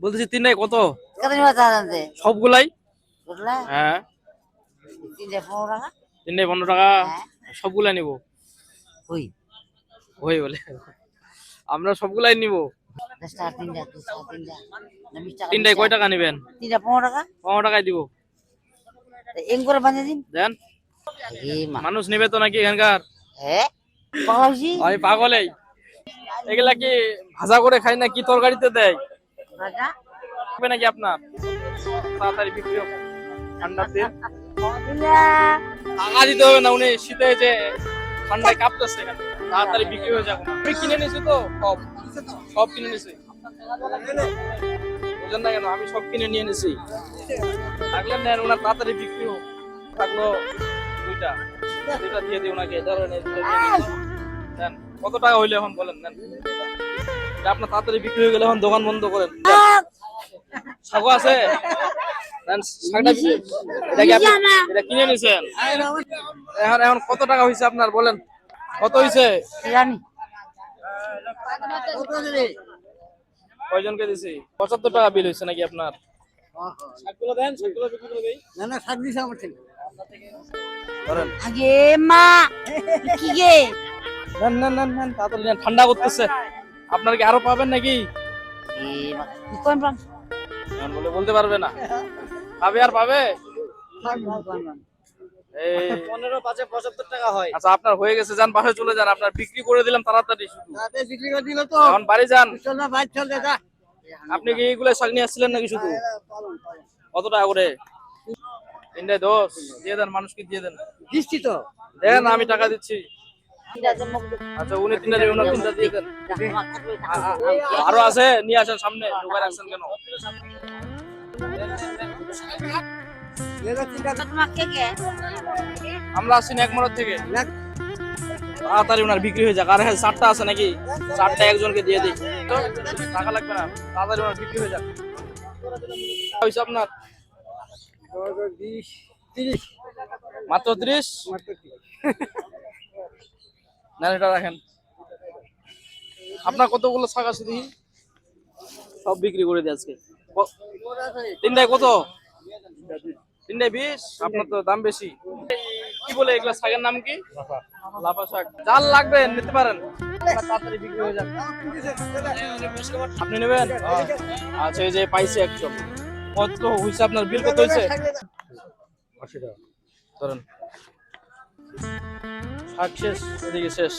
বলতেছি তিনটায় কত? কত নিবা চাচ্ছেন? সবগুলাই? বুঝলা? হ্যাঁ। তিনটা 15 টাকা। তিনটায় 15 টাকা। হ্যাঁ। সবগুলাই নিব। ওই ওই বলে আমরা সবগুলাই নিব। 10 টাকা তিনটা, 10 টাকা তিনটা। না 20 টাকা তিনটায় কয় টাকা নেবেন? তিনটা 15 টাকা। 15 টাকায় দিব। এম করে বাঁধে দিন। দেন। এ মা। মানুষ নেবে তো নাকি এখানকার? হ্যাঁ? পাগলাছি? আমি পাগলেই। এগুলা কি ভাজা করে খাই না কি তরকারিতে দেয়? রাজা? হবে নাকি আপনার? তাড়াতাড়ি বিক্রি হোক। ঠান্ডার দিন। পাগলা। টাকা দিতে হবে না, উনি শীতে যে ঠান্ডায় কাঁপতেছে এখানে। তাড়াতাড়ি বিক্রি হয়ে যাবে। আমি কিনে নিয়েছি তো সব। সব কিনে নিয়েছি। বুঝলেন না কেন? আমি সব কিনে নিয়ে নিয়েছি। থাকলেন নেন, ওনার তাড়াতাড়ি বিক্রি হোক। থাকলো দুইটা। দুইটা দিয়ে দিই ওনাকে। ধরেন এই দুটো দিয়ে দিই। নেন। কত টাকা হইলে এখন বলেন নেন। এটা আপনার তাড়াতাড়ি বিক্রি হয়ে গেলে এখন দোকান বন্ধ করেন। শাকও আছে? নেন, শাকটা এটা কি আপনি এটা কিনে নিছেন? এখন এখন কত টাকা হয়েছে আপনার বলেন? কত হয়েছে? জানি। কয়জনকে দিছি? 75 টাকা বিল হয়েছে নাকি আপনার? শাকগুলো দেন, শাকগুলো বিক্রি করে দেই। না না শাক দিছে আমার থেকে। ধরেন। আগে মা কি গে? নেন নেন নেন নেন, তাড়াতাড়ি নেন, ঠান্ডা করতেছে। আপনার কি আরো পাবেন নাকি? এ মা কি কোন পান? এখন বলে বলতে পারবে না। পাবে আর পাবে? এই 15 5 75 টাকা হয়। আচ্ছা, আপনার হয়ে গেছে, যান বাসায় চলে যান। আপনার বিক্রি করে দিলাম তাড়াতাড়ি শুধু। রাতে বিক্রি করে দিল তো। এখন বাড়ি যান। চল না ভাই চল যা। আপনি কি এইগুলো শাক নিয়ে আসছিলেন নাকি শুধু? কত টাকা করে? তিনটায় 10 দিয়ে দেন, মানুষকে দিয়ে দেন। দিচ্ছি তো। দেন, আমি টাকা দিচ্ছি। আচ্ছা, উনি তিনটা দিয়ে ওনার তিনটা দিয়ে দেন। আরো আছে, নিয়ে আসেন সামনে। ঢোকায় রাখছেন কেন? আমরা আসছি একমরত থেকে। তাড়াতাড়ি ওনার বিক্রি হয়ে যাক। আর হ্যাঁ, 4টা আছে নাকি? 4টা একজনকে দিয়ে দিই। তো টাকা লাগবে না, তাড়াতাড়ি ওনার বিক্রি হয়ে যাক। হয়েছে আপনার? 20 30 মাত্র 30? না, এটা রাখেন। আপনার কতগুলো শাক আছে দেখি? সব বিক্রি করে দিয়ে আজকে। তিনটায় কত? তিনটায় 20? আপনার তো দাম বেশি। কি বলে এগুলো শাকের নাম কি? লাফা শাক। জাল লাগবে নিতে পারেন। তাড়াতাড়ি বিক্রি হয়ে যাবে। আপনি নেবেন? আচ্ছা, এই যে পাইছে একদম। কত হয়েছে আপনার বিল? কত হয়েছে? 80 টাকা। ধরেন। শাক শেষ, এদিকে শেষ।